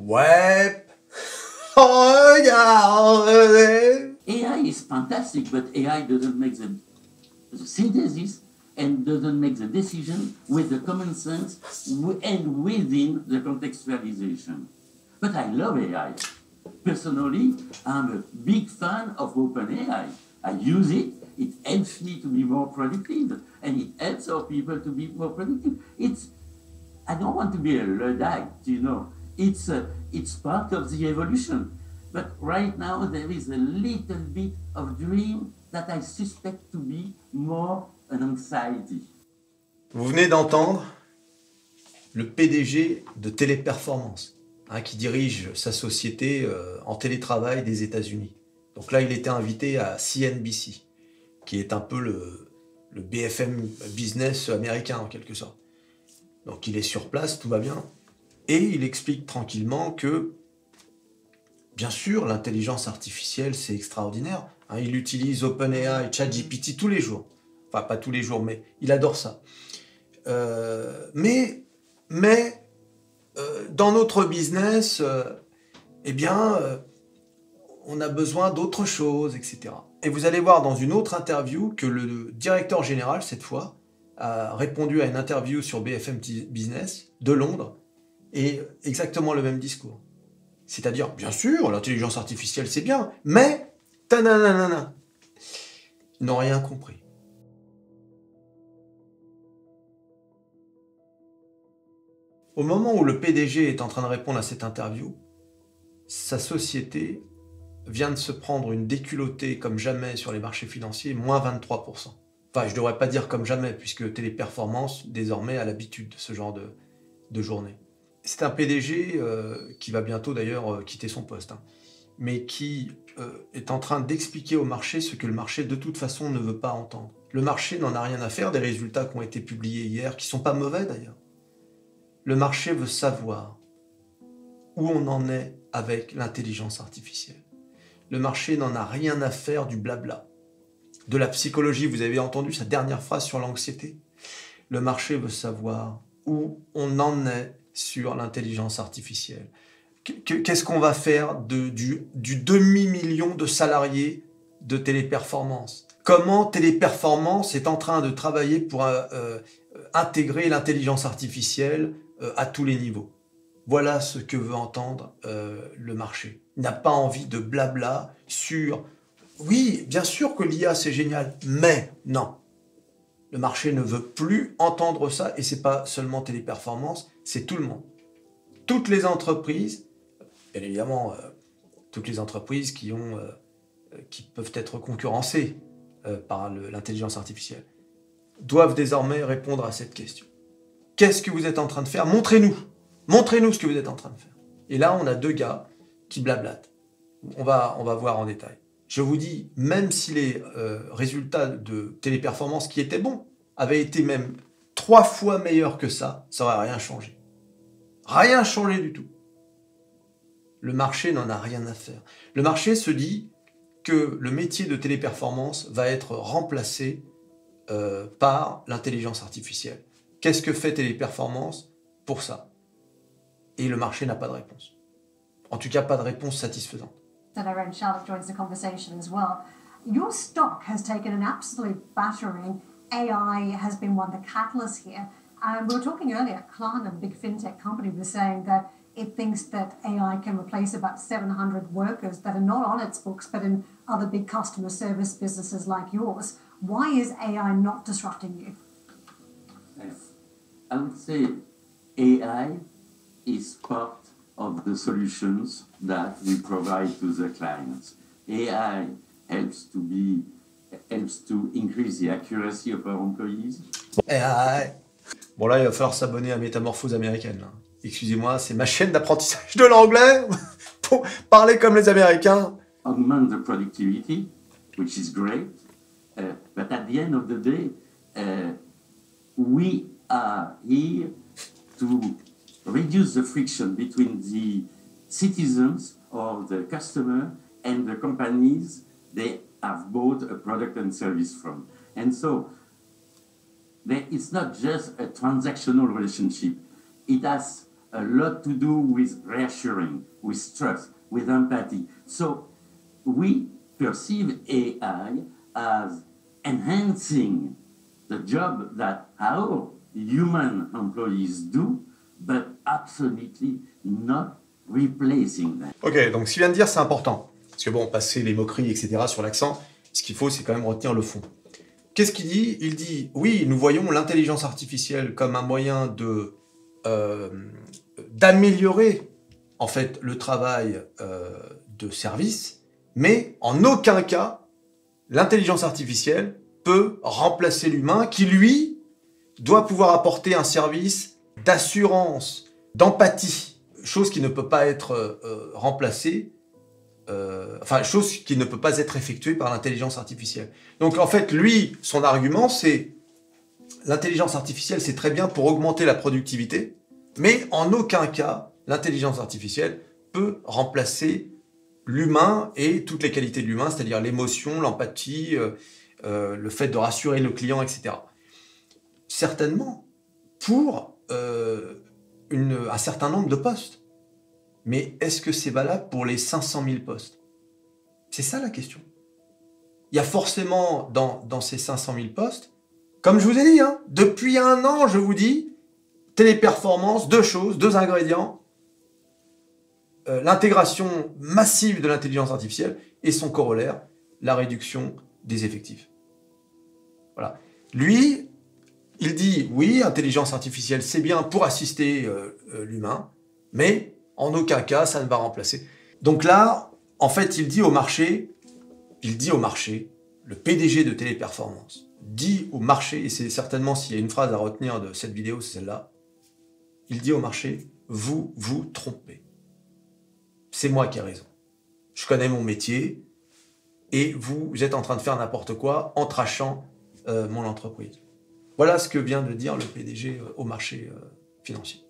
Web. Regardez. AI is fantastic, but AI doesn't make the synthesis and doesn't make the decision with the common sense and within the contextualization. But I love AI. Personally, I'm a big fan of OpenAI. I use it. It helps me to be more productive, and it helps our people to be more productive. I don't want to be a Luddite, you know. It's part of the evolution. But right now, there is a little bit of dream that I suspect to be more an anxiety. Vous venez d'entendre le PDG de Téléperformance, qui dirige sa société en télétravail des États-Unis. Donc là, il était invité à CNBC, qui est un peu le BFM business américain en quelque sorte. Donc il est sur place, tout va bien. Et il explique tranquillement que, bien sûr, l'intelligence artificielle, c'est extraordinaire. Il utilise OpenAI et ChatGPT tous les jours. Enfin, pas tous les jours, mais il adore ça. Mais dans notre business, on a besoin d'autre chose, etc. Et vous allez voir dans une autre interview que le directeur général, cette fois, a répondu à une interview sur BFM Business de Londres, et exactement le même discours. C'est-à-dire, bien sûr, l'intelligence artificielle, c'est bien, mais... Tananana. Ils n'ont rien compris. Au moment où le PDG est en train de répondre à cette interview, sa société vient de se prendre une déculottée comme jamais sur les marchés financiers, moins 23%. Enfin, je ne devrais pas dire comme jamais, puisque Téléperformance, désormais, a l'habitude de ce genre de journée. C'est un PDG qui va bientôt d'ailleurs quitter son poste, mais qui est en train d'expliquer au marché ce que le marché de toute façon ne veut pas entendre. Le marché n'en a rien à faire des résultats qui ont été publiés hier, qui ne sont pas mauvais d'ailleurs. Le marché veut savoir où on en est avec l'intelligence artificielle. Le marché n'en a rien à faire du blabla. De la psychologie, vous avez entendu sa dernière phrase sur l'anxiété. Le marché veut savoir où on en est sur l'intelligence artificielle. Qu'est-ce qu'on va faire du demi-million de salariés de Téléperformance? Comment Téléperformance est en train de travailler pour intégrer l'intelligence artificielle à tous les niveaux? Voilà ce que veut entendre le marché. Il n'a pas envie de blabla sur « oui, bien sûr que l'IA c'est génial, mais non ». Le marché ne veut plus entendre ça, et c'est pas seulement Téléperformance, c'est tout le monde. Toutes les entreprises, bien évidemment, toutes les entreprises qui peuvent être concurrencées par l'intelligence artificielle, doivent désormais répondre à cette question. Qu'est-ce que vous êtes en train de faire? Montrez-nous ce que vous êtes en train de faire. Et là, on a deux gars qui blablatent. On va voir en détail. Je vous dis, même si les résultats de Téléperformance, qui étaient bons, avaient été même 3 fois meilleurs que ça n'aurait rien changé. Rien changé du tout. Le marché n'en a rien à faire. Le marché se dit que le métier de Téléperformance va être remplacé par l'intelligence artificielle. Qu'est-ce que fait Téléperformance pour ça? Et le marché n'a pas de réponse. En tout cas, pas de réponse satisfaisante. Our own Charlotte joins the conversation as well. Your stock has taken an absolute battering. AI has been one of the catalysts here. We were talking earlier, Klarna, a big fintech company, was saying that it thinks that AI can replace about 700 workers that are not on its books, but in other big customer service businesses like yours. Why is AI not disrupting you? Yes. I would say AI is part of the solutions that we provide to the clients. AI helps to increase the accuracy of our employees. Bon là, il va falloir s'abonner à Métamorphose américaine. Excusez-moi, c'est ma chaîne d'apprentissage de l'anglais pour parler comme les Américains. Augment the productivity, which is great, but at the end of the day, we are here to reduce the friction between the citizens or the customer and the companies they have bought a product and service from. And so it's not just a transactional relationship. It has a lot to do with reassuring, with trust, with empathy. So we perceive AI as enhancing the job that our human employees do, but absolutely not replacing them. Ok, donc ce qu'il vient de dire, c'est important. Parce que bon, passer les moqueries, etc. sur l'accent, ce qu'il faut, c'est quand même retenir le fond. Qu'est-ce qu'il dit? Il dit, oui, nous voyons l'intelligence artificielle comme un moyen de d'améliorer en fait le travail de service, mais en aucun cas l'intelligence artificielle peut remplacer l'humain qui, lui, doit pouvoir apporter un service d'assurance, d'empathie, chose qui ne peut pas être remplacée, chose qui ne peut pas être effectuée par l'intelligence artificielle. Donc en fait, lui, son argument, c'est l'intelligence artificielle, c'est très bien pour augmenter la productivité, mais en aucun cas, l'intelligence artificielle peut remplacer l'humain et toutes les qualités de l'humain, c'est-à-dire l'émotion, l'empathie, le fait de rassurer le client, etc. Certainement, pour un certain nombre de postes. Mais est-ce que c'est valable pour les 500 000 postes? C'est ça la question. Il y a forcément dans ces 500 000 postes, comme je vous ai dit, hein, depuis 1 an, je vous dis, téléperformance, 2 choses, 2 ingrédients, l'intégration massive de l'intelligence artificielle et son corollaire, la réduction des effectifs. Voilà. Lui, il dit, oui, intelligence artificielle, c'est bien pour assister l'humain, mais en aucun cas, ça ne va remplacer. Donc là, en fait, il dit au marché, le PDG de Téléperformance dit au marché, et c'est certainement s'il y a une phrase à retenir de cette vidéo, c'est celle-là, il dit au marché, vous vous trompez. C'est moi qui ai raison. Je connais mon métier, et vous êtes en train de faire n'importe quoi en trashant mon entreprise. Voilà ce que vient de dire le PDG au marché financier.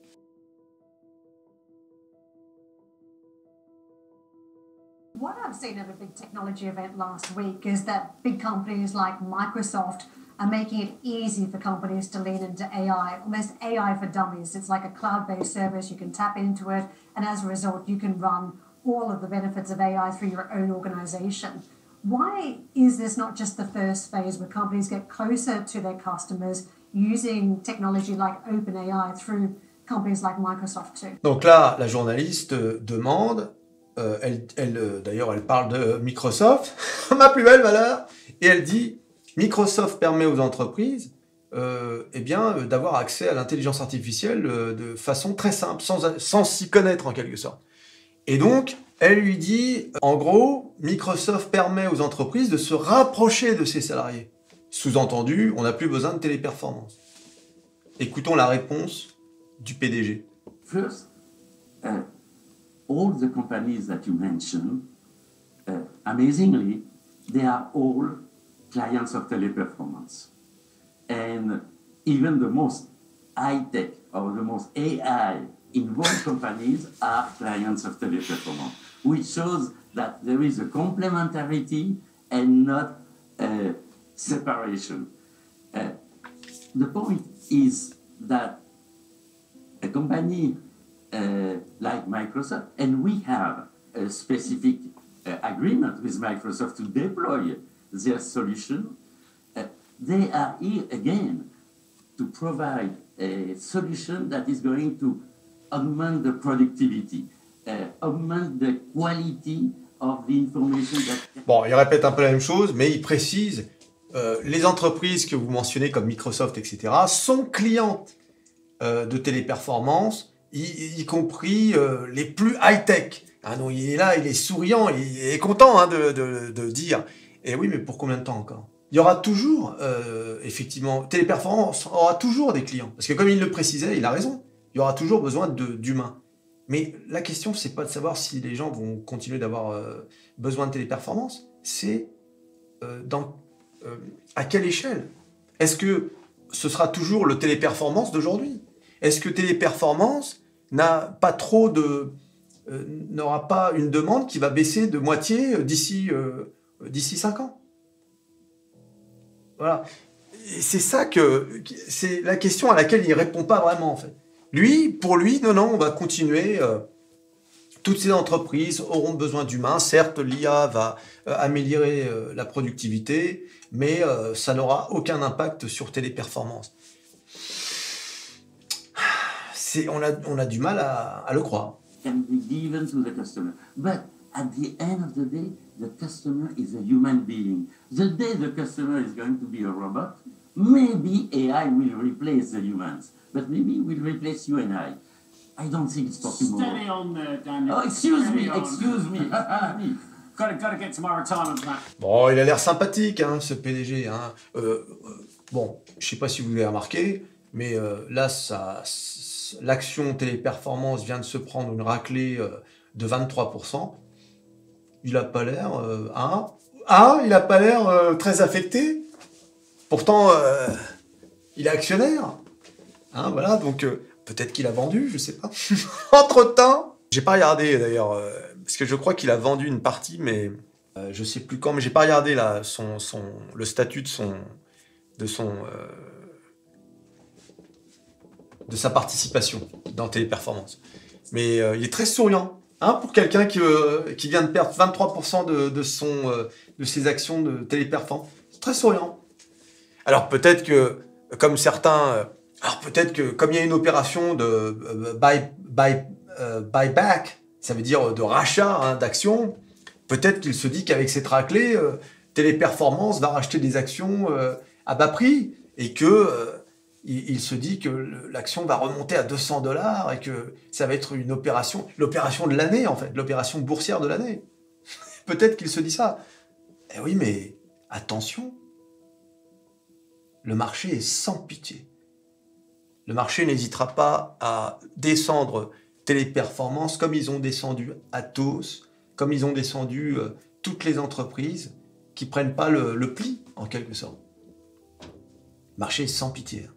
What I've seen at a big technology event last week is that big companies like Microsoft are making it easy for companies to lean into AI, almost AI for dummies. It's like a cloud-based service, you can tap into it, and as a result, you can run all of the benefits of AI through your own organization. Why is this not just the first phase where companies get closer to their customers using technology like OpenAI through companies like Microsoft too? Donc là, la journaliste demande, d'ailleurs elle parle de Microsoft, ma plus belle valeur, et elle dit, Microsoft permet aux entreprises d'avoir accès à l'intelligence artificielle de façon très simple, sans s'y connaître en quelque sorte. Et donc, elle lui dit, en gros, Microsoft permet aux entreprises de se rapprocher de ses salariés. Sous-entendu, on n'a plus besoin de téléperformance. Écoutons la réponse du PDG. First, all the companies that you mentioned, amazingly, they are all clients of Teleperformance. And even the most high-tech or the most AI-involved companies are clients of Teleperformance, which shows that there is a complementarity and not a separation. The point is that a company like Microsoft, and we have a specific agreement with Microsoft to deploy their solution, they are here again to provide a solution that is going to augment the productivity, augment the quality of the information that... Bon, il répète un peu la même chose, mais il précise, les entreprises que vous mentionnez comme Microsoft, etc., sont clientes de Téléperformance, y compris les plus high-tech. Hein, donc il est là, il est souriant, il est content hein, de dire. Et oui, mais pour combien de temps encore? Il y aura toujours, effectivement, Téléperformance aura toujours des clients. Parce que comme il le précisait, il a raison, il y aura toujours besoin d'humains. Mais la question, c'est pas de savoir si les gens vont continuer d'avoir besoin de Téléperformance, c'est à quelle échelle? Est-ce que ce sera toujours le Téléperformance d'aujourd'hui? Est-ce que Téléperformance n'aura pas une demande qui va baisser de moitié d'ici 5 ans? Voilà. C'est ça c'est la question à laquelle il ne répond pas vraiment, en fait. Pour lui, non, on va continuer. Toutes ces entreprises auront besoin d'humains. Certes, l'IA va améliorer la productivité, mais ça n'aura aucun impact sur Téléperformance. On a du mal à le croire. Can be given to the customer. But at the end of the day, the customer is a human being. The day the customer is going to be a robot, maybe AI will replace the humans, but maybe it will replace you and I don't think it's for tomorrow. Steady on there, Daniel. Oh, excuse me. Gotta get to my retirement plan. Bon, il a l'air sympathique, hein, ce PDG. Hein. Bon, je sais pas si vous l'avez remarqué, mais là, l'action Téléperformance vient de se prendre une raclée de 23%. Il a pas l'air... il a pas l'air très affecté. Pourtant, il est actionnaire. Hein, voilà, donc peut-être qu'il a vendu, je sais pas. Entre-temps, j'ai pas regardé d'ailleurs, parce que je crois qu'il a vendu une partie, mais je sais plus quand, mais j'ai pas regardé là, le statut de sa participation dans Téléperformance. Mais il est très souriant, hein, pour quelqu'un qui vient de perdre 23% de ses actions de Téléperformance. Très souriant. Alors peut-être que, comme certains... Alors peut-être que, comme il y a une opération de buyback, ça veut dire de rachat, hein, d'actions, peut-être qu'il se dit qu'avec cette raclée, Téléperformance va racheter des actions à bas prix, et que il se dit que l'action va remonter à 200 $ et que ça va être l'opération de l'année, en fait, l'opération boursière de l'année. Peut-être qu'il se dit ça. Eh oui, mais attention, le marché est sans pitié. Le marché n'hésitera pas à descendre Téléperformance comme ils ont descendu Atos, comme ils ont descendu toutes les entreprises qui prennent pas le pli, en quelque sorte. Le marché est sans pitié.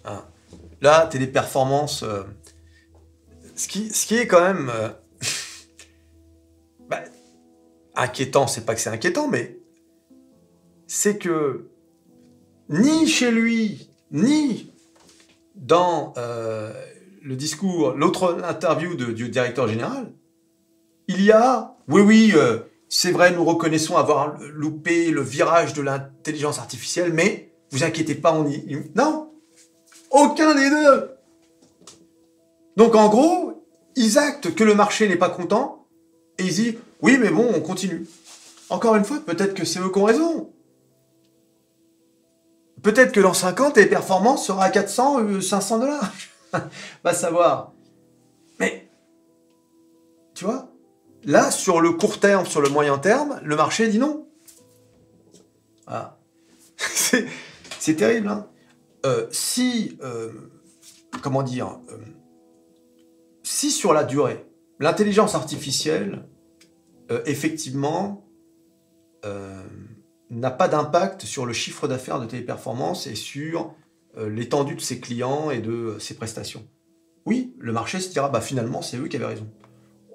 Hein. Là, Téléperformance, ce qui est quand même inquiétant, c'est pas que c'est inquiétant, mais c'est que ni chez lui, ni dans le discours, l'autre interview du directeur général, il y a, oui, c'est vrai, nous reconnaissons avoir loupé le virage de l'intelligence artificielle, mais vous inquiétez pas, non, aucun des deux. Donc en gros, ils actent que le marché n'est pas content, et ils disent, oui, mais bon, on continue. Encore une fois, peut-être que c'est eux qui ont raison. Peut-être que dans 5 ans, Téléperformance sera à 400 ou 500 $. Va savoir. Mais, tu vois, là, sur le court terme, sur le moyen terme, le marché dit non. Voilà. C'est terrible, hein. Si sur la durée, l'intelligence artificielle, effectivement, n'a pas d'impact sur le chiffre d'affaires de Téléperformance et sur l'étendue de ses clients et de ses prestations. Oui, le marché se dira, finalement, c'est eux qui avaient raison.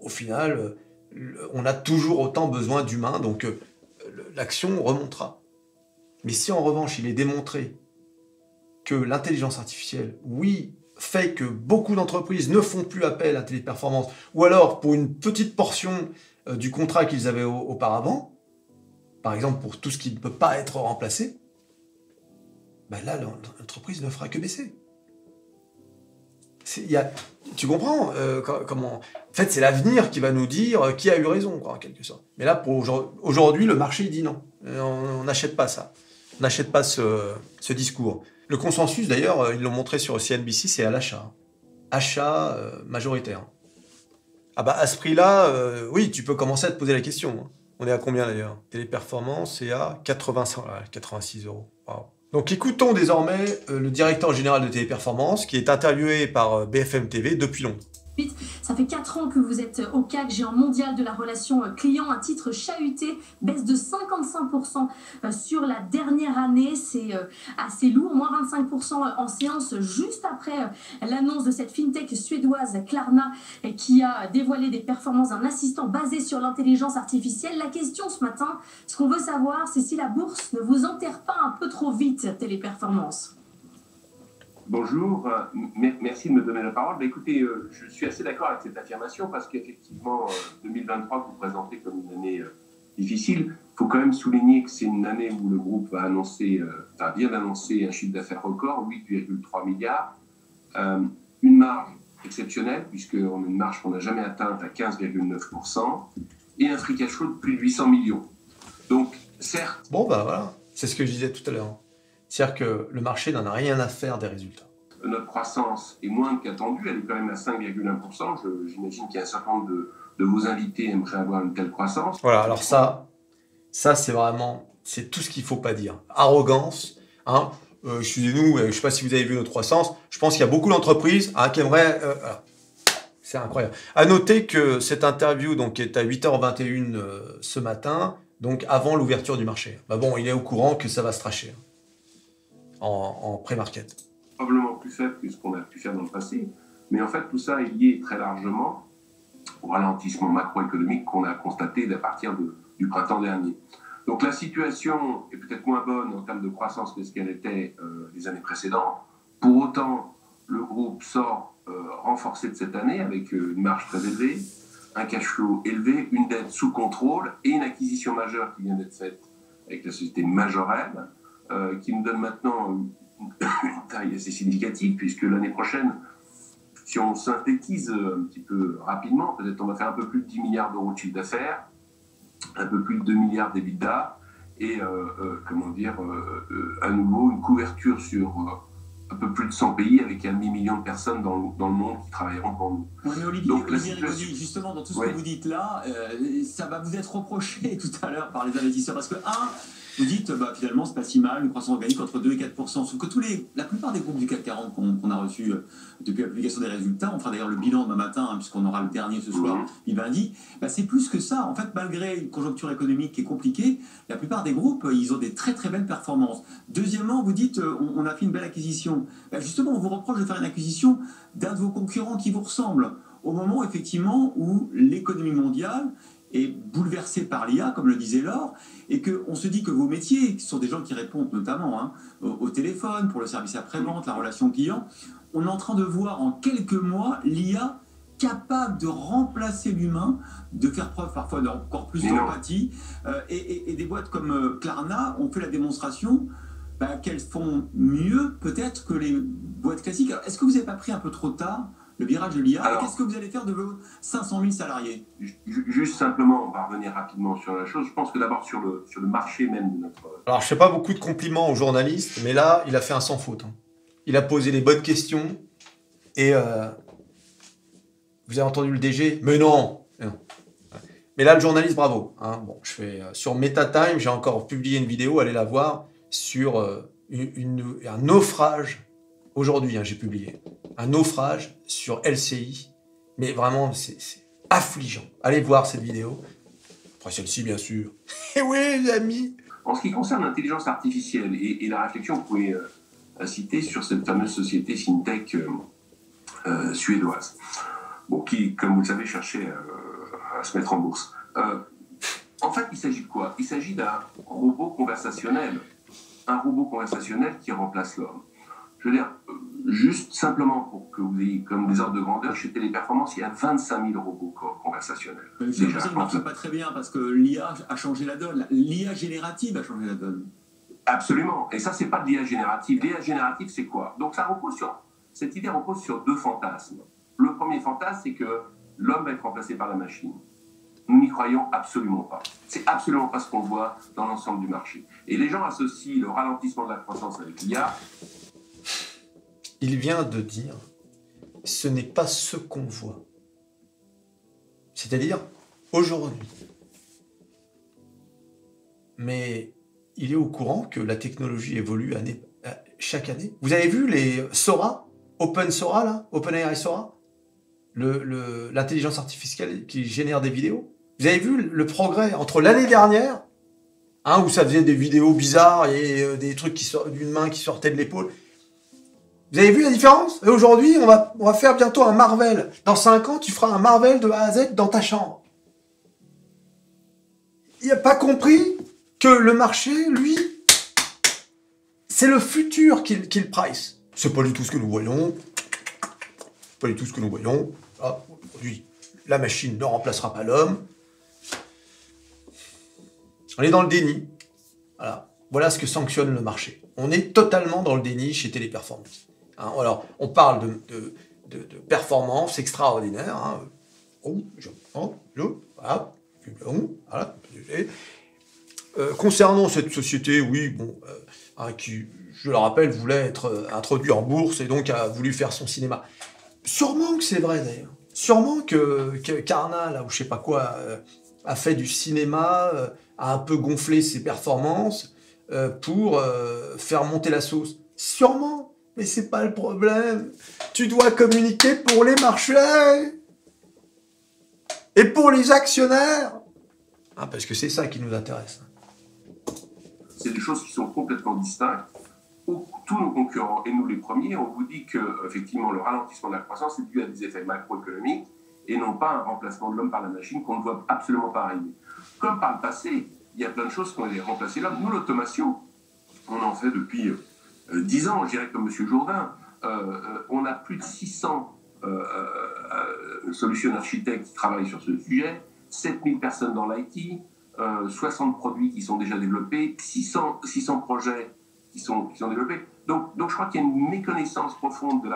Au final, on a toujours autant besoin d'humains, donc l'action remontera. Mais si en revanche, il est démontré que l'intelligence artificielle, oui, fait que beaucoup d'entreprises ne font plus appel à Téléperformance, ou alors pour une petite portion du contrat qu'ils avaient auparavant, par exemple pour tout ce qui ne peut pas être remplacé, là, l'entreprise ne fera que baisser. Tu comprends comment... En fait, c'est l'avenir qui va nous dire qui a eu raison, quoi, en quelque sorte. Mais là, pour aujourd'hui, le marché, il dit non. On n'achète pas ça. On n'achète pas ce discours. Le consensus, d'ailleurs, ils l'ont montré sur CNBC, c'est à l'achat. Achat majoritaire. À ce prix-là, oui, tu peux commencer à te poser la question. On est à combien, d'ailleurs? Téléperformance, c'est à 86 €. Wow. Donc, écoutons désormais le directeur général de Téléperformance, qui est interviewé par BFM TV depuis Londres. Ça fait 4 ans que vous êtes au CAC, géant mondial de la relation client, un titre chahuté, baisse de 55% sur la dernière année, c'est assez lourd, moins 25% en séance juste après l'annonce de cette fintech suédoise Klarna qui a dévoilé des performances d'un assistant basé sur l'intelligence artificielle. La question ce matin, ce qu'on veut savoir, c'est si la bourse ne vous enterre pas un peu trop vite, Téléperformance. Bonjour, merci de me donner la parole. Bah, écoutez, je suis assez d'accord avec cette affirmation parce qu'effectivement, 2023 que vous présentez comme une année difficile. Il faut quand même souligner que c'est une année où le groupe vient d'annoncer un chiffre d'affaires record, 8,3 milliards, une marge exceptionnelle, puisqu'on a une marge qu'on n'a jamais atteinte à 15,9%, et un free cash flow de plus de 800 millions. Donc, certes... Bon, bah voilà, c'est ce que je disais tout à l'heure. C'est-à-dire que le marché n'en a rien à faire des résultats. Notre croissance est moins qu'attendue, elle est quand même à 5,1%. J'imagine qu'il y a un certain nombre de vos invités aimeraient avoir une telle croissance. Voilà, alors ça c'est vraiment, c'est tout ce qu'il ne faut pas dire. Arrogance, hein. Excusez-nous, je ne sais pas si vous avez vu notre croissance, je pense qu'il y a beaucoup d'entreprises qui aimeraient... voilà. C'est incroyable. À noter que cette interview donc, est à 8h21 ce matin, donc avant l'ouverture du marché. Bah bon, il est au courant que ça va se tracher en pré-market. Probablement plus faible que ce qu'on a pu faire dans le passé, mais en fait tout ça est lié très largement au ralentissement macroéconomique qu'on a constaté à partir du printemps dernier. Donc la situation est peut-être moins bonne en termes de croissance que ce qu'elle était les années précédentes. Pour autant, le groupe sort renforcé de cette année avec une marge très élevée, un cash flow élevé, une dette sous contrôle et une acquisition majeure qui vient d'être faite avec la société Majorel, qui nous donne maintenant une taille assez significative, puisque l'année prochaine, si on synthétise un petit peu rapidement, peut-être on va faire un peu plus de 10 milliards d'euros de chiffre d'affaires, un peu plus de 2 milliards d'EBITDA, et à nouveau une couverture sur un peu plus de 100 pays avec 1,5 million de personnes dans le monde qui travailleront pour nous. Oui, mais Olivier, Donc, justement, dans tout ce que vous dites là, ça va vous être reproché tout à l'heure par les investisseurs, parce que, vous dites, finalement, c'est pas si mal, une croissance organique entre 2 et 4%. Sauf que la plupart des groupes du CAC 40 qu'on a reçus depuis la publication des résultats, on fera d'ailleurs le bilan demain matin, puisqu'on aura le dernier ce soir, lundi, c'est plus que ça. En fait, malgré une conjoncture économique qui est compliquée, la plupart des groupes, ils ont des très très belles performances. Deuxièmement, vous dites, on a fait une belle acquisition. Justement, on vous reproche de faire une acquisition d'un de vos concurrents qui vous ressemble, au moment, effectivement, où l'économie mondiale est bouleversé par l'IA, comme le disait Laure, et qu'on se dit que vos métiers, qui sont des gens qui répondent notamment au téléphone, pour le service après-vente, la relation client, on est en train de voir en quelques mois l'IA capable de remplacer l'humain, de faire preuve parfois d'encore plus d'empathie, et des boîtes comme Klarna ont fait la démonstration qu'elles font mieux peut-être que les boîtes classiques. Est-ce que vous n'avez pas pris un peu trop tard le virage de l'IA? Qu'est-ce que vous allez faire de vos 500 000 salariés? Juste simplement, on va revenir rapidement sur la chose. Je pense que d'abord sur le marché même de notre... Alors, je ne fais pas beaucoup de compliments aux journalistes, mais là, il a fait un sans faute. Il a posé les bonnes questions et vous avez entendu le DG? Mais non. Mais là, le journaliste, bravo. Bon, je fais sur MetaTime, j'ai encore publié une vidéo, allez la voir, sur un naufrage. Aujourd'hui, j'ai publié un naufrage sur LCI. Mais vraiment, c'est affligeant. Allez voir cette vidéo. Après celle-ci, bien sûr. Et oui, les amis. En ce qui concerne l'intelligence artificielle et la réflexion que vous pouvez citer sur cette fameuse société FinTech suédoise, qui, comme vous le savez, cherchait à se mettre en bourse. En fait, il s'agit de quoi? Il s'agit d'un robot conversationnel. Un robot conversationnel qui remplace l'homme. Je veux dire, juste simplement pour que vous ayez comme des ordres de grandeur, chez Téléperformance, il y a 25 000 robots conversationnels. J'ai l'impression que ça ne marche pas très bien parce que l'IA a changé la donne. L'IA générative a changé la donne. Absolument. Et ça, c'est pas de l'IA générative. L'IA générative, c'est quoi? Donc, cette idée repose sur deux fantasmes. Le premier fantasme, c'est que l'homme va être remplacé par la machine. Nous n'y croyons absolument pas. C'est absolument pas ce qu'on voit dans l'ensemble du marché. Et les gens associent le ralentissement de la croissance avec l'IA. Il vient de dire, ce n'est pas ce qu'on voit. C'est-à-dire, aujourd'hui. Mais il est au courant que la technologie évolue chaque année. Vous avez vu les Sora, Open Sora, là, OpenAI Sora, l'intelligence artificielle qui génère des vidéos. Vous avez vu le progrès entre l'année dernière, où ça faisait des vidéos bizarres et des trucs d'une main qui sortait de l'épaule. Vous avez vu la différence? Et aujourd'hui, on va faire bientôt un Marvel. Dans 5 ans, tu feras un Marvel de A à Z dans ta chambre. Il n'a pas compris que le marché, lui, c'est le futur qu'il price. C'est pas du tout ce que nous voyons. Pas du tout ce que nous voyons. Ah, aujourd'hui, la machine ne remplacera pas l'homme. On est dans le déni. Voilà. Voilà ce que sanctionne le marché. On est totalement dans le déni chez Téléperformance. Hein, alors, on parle de performance extraordinaire. Hein. Voilà. Concernant cette société, oui, bon, qui, je le rappelle, voulait être introduit en bourse et donc a voulu faire son cinéma. Sûrement que c'est vrai d'ailleurs. Sûrement que Carnat, là, ou je sais pas quoi, a fait du cinéma, a un peu gonflé ses performances pour faire monter la sauce. Sûrement, mais c'est pas le problème. Tu dois communiquer pour les marchés et pour les actionnaire. Ah, parce que c'est ça qui nous intéresse. C'est des choses qui sont complètement distinctes. Tous nos concurrents, et nous les premiers, on vous dit que effectivement le ralentissement de la croissance est dû à des effets macroéconomiques et non pas un remplacement de l'homme par la machine qu'on ne voit absolument pas arriver. Comme par le passé, il y a plein de choses qui ont remplacé l'homme. Nous, l'automation, on en fait depuis 10 ans, je dirais comme M. Jourdain. On a plus de 600 solutions architectes qui travaillent sur ce sujet, 7000 personnes dans l'IT, 60 produits qui sont déjà développés, 600 projets qui sont développés. Donc je crois qu'il y a une méconnaissance profonde de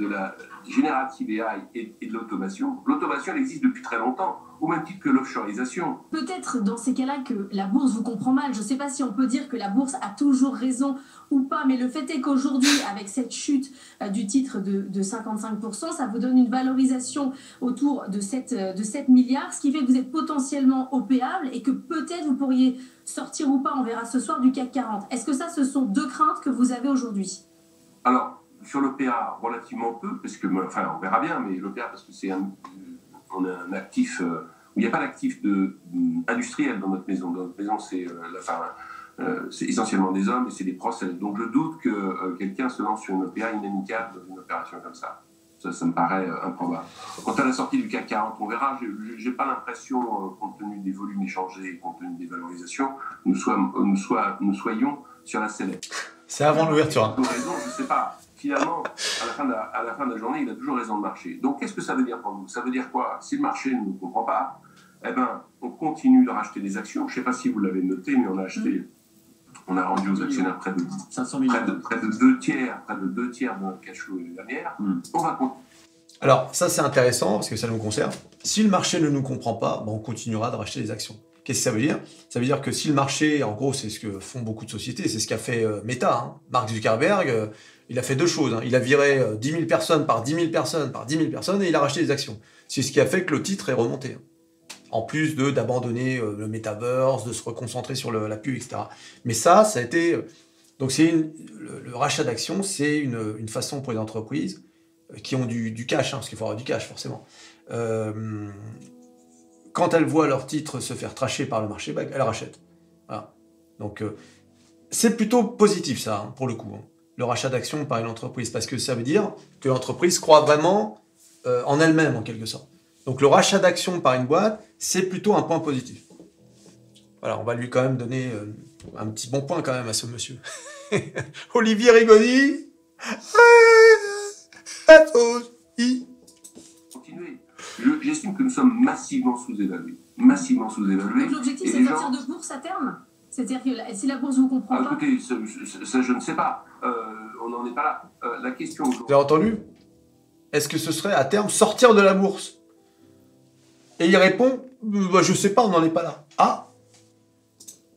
la générative AI et de l'automation. L'automation, elle existe depuis très longtemps, au même titre que l'offshoreisation. Peut-être dans ces cas-là que la bourse vous comprend mal. Je ne sais pas si on peut dire que la bourse a toujours raison ou pas, mais le fait est qu'aujourd'hui, avec cette chute du titre de 55%, ça vous donne une valorisation autour de 7 milliards, ce qui fait que vous êtes potentiellement opéable et que peut-être vous pourriez sortir ou pas, on verra ce soir, du CAC 40. Est-ce que ça, ce sont deux craintes que vous avez aujourd'hui? Alors, sur l'OPA, relativement peu, parce que, enfin, on verra bien, mais l'OPA, parce que on a un actif, il n'y a pas d'actif industriel dans notre maison. Dans notre maison, c'est essentiellement des hommes et c'est des process. Donc, je doute que quelqu'un se lance sur une OPA inamicale dans une opération comme ça. Ça me paraît improbable. Quant à la sortie du CAC 40, on verra. Je n'ai pas l'impression, compte tenu des volumes échangés, compte tenu des valorisations, nous soyons sur la sellette. C'est avant l'ouverture. Hein. Raison, je ne sais pas. Finalement, à la fin de la journée, il a toujours raison de marcher. Donc, qu'est-ce que ça veut dire pour nous? Ça veut dire quoi? Si le marché ne nous comprend pas, eh ben, on continue de racheter des actions. Je ne sais pas si vous l'avez noté, mais on a acheté, on a rendu aux actionnaires près de 2 tiers de notre cash flow l'année dernière. On va continuer. Alors, ça, c'est intéressant parce que ça nous concerne. Si le marché ne nous comprend pas, ben, on continuera de racheter des actions. Qu'est-ce que ça veut dire? Ça veut dire que si le marché, en gros, c'est ce que font beaucoup de sociétés, c'est ce qu'a fait Meta. Hein. Mark Zuckerberg, il a fait deux choses. Hein. Il a viré 10 000 personnes par 10 000 personnes par 10 000 personnes et il a racheté des actions. C'est ce qui a fait que le titre est remonté. Hein. En plus d'abandonner le metaverse, de se reconcentrer sur la pub, etc. Mais ça a été... Donc le rachat d'actions, c'est une façon pour les entreprises qui ont du cash, hein, parce qu'il faut avoir du cash forcément. Quand elles voient leur titre se faire tracher par le marché, bah, elles rachètent. Voilà. Donc c'est plutôt positif ça, hein, pour le coup. Hein. Le rachat d'actions par une entreprise, parce que ça veut dire que l'entreprise croit vraiment en elle-même, en quelque sorte. Donc le rachat d'actions par une boîte, c'est plutôt un point positif. Voilà, on va lui quand même donner un petit bon point quand même à ce monsieur. Olivier Rigoni. Continuez. J'estime que nous sommes massivement sous-évalués. Massivement sous-évalués. Donc l'objectif, c'est de sortir de bourse à terme? C'est-à-dire que si la bourse ne vous comprend pas... Écoutez, ça, je ne sais pas. On n'en est pas là. La question... Vous avez entendu? Est-ce que ce serait à terme sortir de la bourse? Et il répond, bah, je sais pas, on n'en est pas là. Ah,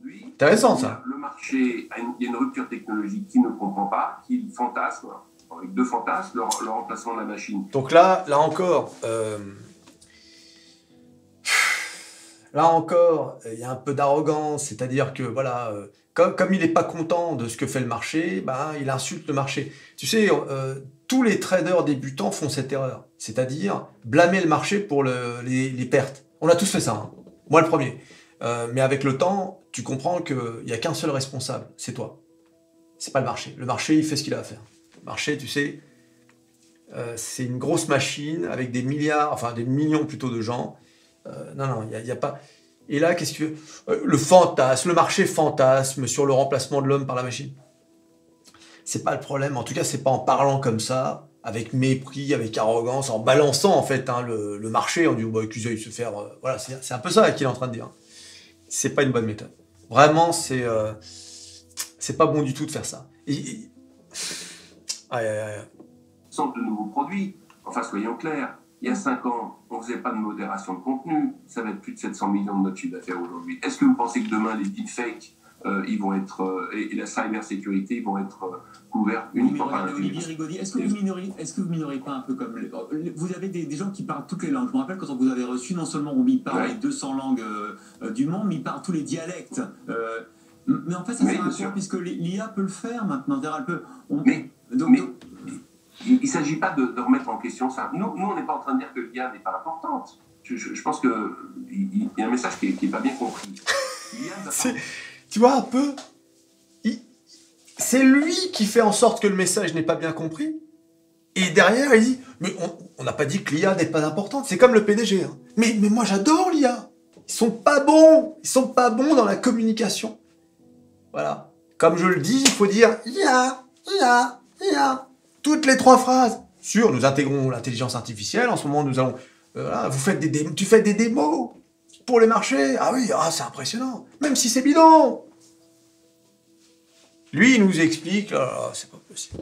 lui, intéressant ça. Le marché, il y a une rupture technologique qu'il ne comprend pas, qu'il fantasme, avec deux fantasmes, le remplacement de la machine. Donc là encore, il y a un peu d'arrogance, c'est-à-dire que voilà, comme il n'est pas content de ce que fait le marché, bah, il insulte le marché. Tu sais, tous les traders débutants font cette erreur, c'est-à-dire blâmer le marché pour les pertes. On a tous fait ça, hein. Moi le premier. Mais avec le temps, tu comprends qu'il n'y a qu'un seul responsable, c'est toi. C'est pas le marché. Le marché, il fait ce qu'il a à faire. Le marché, tu sais, c'est une grosse machine avec des milliards, enfin des millions plutôt de gens. Non, il n'y a pas... Et là, qu'est-ce que tu veux? Le marché fantasme sur le remplacement de l'homme par la machine. c'est pas le problème. En tout cas, c'est pas en parlant comme ça, avec mépris, avec arrogance, en balançant en fait hein, le marché, en disant bah, excusez, il se faire. Voilà, c'est un peu ça qu'il est en train de dire. C'est pas une bonne méthode. Vraiment, c'est pas bon du tout de faire ça. Centre de nouveaux produits. Enfin, soyons clairs. Il y a 5 ans, on ne faisait pas de modération de contenu. Ça va être plus de 700 millions de notre chiffre d'affaires aujourd'hui. Est-ce que vous pensez que demain, les deepfakes ils vont être, et la cybersécurité, ils vont être couverts uniquement par Olivier Rigaudy, est-ce que vous minorez pas un peu comme... Vous avez des gens qui parlent toutes les langues. Je me rappelle quand vous avez reçu, non seulement Romy parle les 200 langues du monde, mais il parle tous les dialectes. Mais en fait, ça sert à quoi puisque l'IA peut le faire maintenant. Elle peut, il ne s'agit pas de remettre en question ça. Nous on n'est pas en train de dire que l'IA n'est pas importante. Je pense qu'il y a un message qui n'est pas bien compris. Tu vois un peu, c'est lui qui fait en sorte que le message n'est pas bien compris. Et derrière, il dit, mais on n'a pas dit que l'IA n'est pas importante. C'est comme le PDG. Hein. Mais moi, j'adore l'IA. Ils sont pas bons dans la communication. Voilà. Comme je le dis, il faut dire IA. Toutes les 3 phrases. Nous intégrons l'intelligence artificielle. En ce moment, nous allons... tu fais des démos pour les marchés. Ah oui, c'est impressionnant. Même si c'est bidon. Lui, il nous explique, c'est pas possible.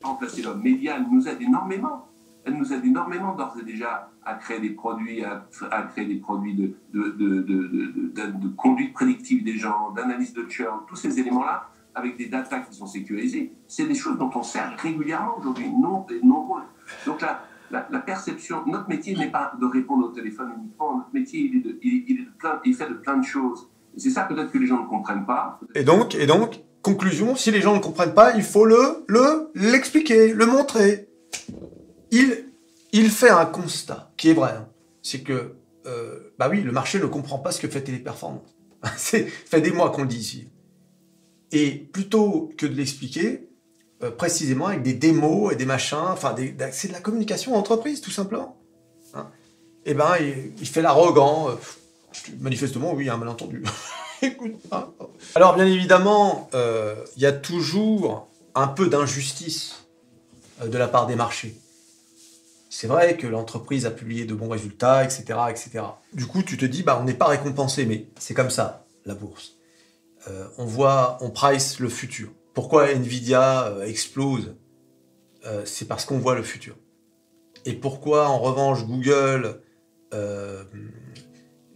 Remplacer l'homme. Média, elle nous aide énormément. Elle nous aide énormément d'ores et déjà à créer des produits, à créer des produits de conduite prédictive des gens, d'analyse de churn, tous ces éléments-là, avec des datas qui sont sécurisées. C'est des choses dont on sert régulièrement aujourd'hui, nombreux. Donc la perception, notre métier n'est pas de répondre au téléphone uniquement, notre métier il fait de plein de choses. Et c'est ça peut-être que les gens ne comprennent pas. Et donc, conclusion, si les gens ne comprennent pas, il faut l'expliquer, le montrer. Il fait un constat qui est vrai, hein. C'est que, le marché ne comprend pas ce que fait Téléperformance. Ça fait des mois qu'on le dit ici. Et plutôt que de l'expliquer, précisément avec des démos et des machins, c'est de la communication entreprise, tout simplement. Hein. Et il fait l'arrogant. Manifestement, oui, il y a un malentendu. Écoute, hein. Alors, bien évidemment, il y a toujours un peu d'injustice de la part des marchés. C'est vrai que l'entreprise a publié de bons résultats, etc., etc. Du coup, tu te dis, on n'est pas récompensé, mais c'est comme ça, la bourse. On price le futur. Pourquoi Nvidia explose? C'est parce qu'on voit le futur. Et pourquoi, en revanche, Google...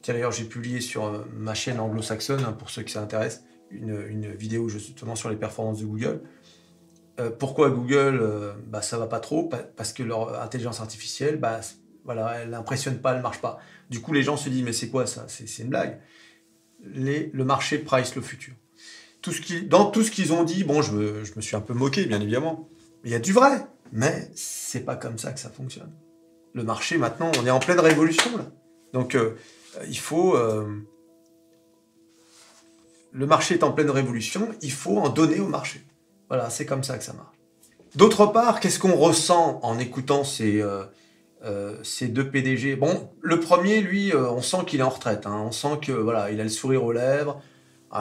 D'ailleurs, j'ai publié sur ma chaîne anglo-saxonne, hein, pour ceux qui s'intéressent, une vidéo justement sur les performances de Google. Pourquoi Google, ça va pas trop? Parce que leur intelligence artificielle, elle n'impressionne pas, elle marche pas. Du coup, les gens se disent, mais c'est quoi ça? C'est une blague. Le marché price le futur. Dans tout ce qu'ils ont dit, je me suis un peu moqué, bien évidemment. Il y a du vrai, mais c'est pas comme ça que ça fonctionne. Le marché, maintenant, on est en pleine révolution, là. Donc, il faut... le marché est en pleine révolution, il faut en donner au marché. Voilà, c'est comme ça que ça marche. D'autre part, qu'est-ce qu'on ressent en écoutant ces 2 PDG? Bon, le premier, lui, on sent qu'il est en retraite. Hein. On sent que il a le sourire aux lèvres.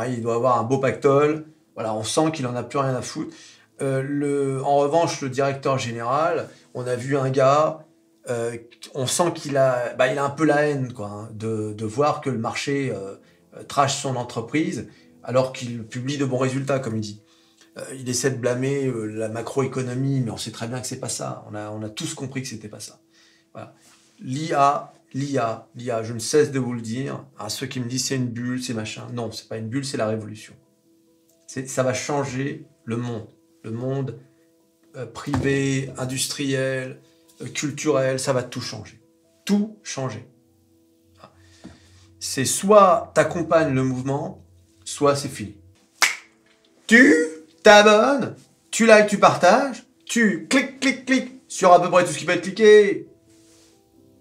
Il doit avoir un beau pactole. Voilà, on sent qu'il en a plus rien à foutre. En revanche, le directeur général, on a vu un gars. On sent qu'il a, il a un peu la haine, quoi, hein, de voir que le marché trash son entreprise alors qu'il publie de bons résultats, comme il dit. Il essaie de blâmer la macroéconomie, mais on sait très bien que c'est pas ça. On a tous compris que c'était pas ça. Voilà. L'IA, je ne cesse de vous le dire. À ceux qui me disent c'est une bulle, c'est machin. Non, c'est pas une bulle, c'est la révolution. Ça va changer le monde privé, industriel, culturel, ça va tout changer. Tout changer. C'est soit t'accompagnes le mouvement, soit c'est fini. Tu t'abonnes, tu likes, tu partages, tu cliques sur à peu près tout ce qui peut être cliqué.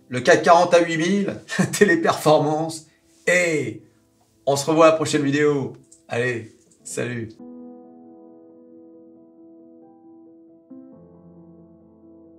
Le CAC 40 à 8000, Téléperformance, et on se revoit à la prochaine vidéo. Allez, salut.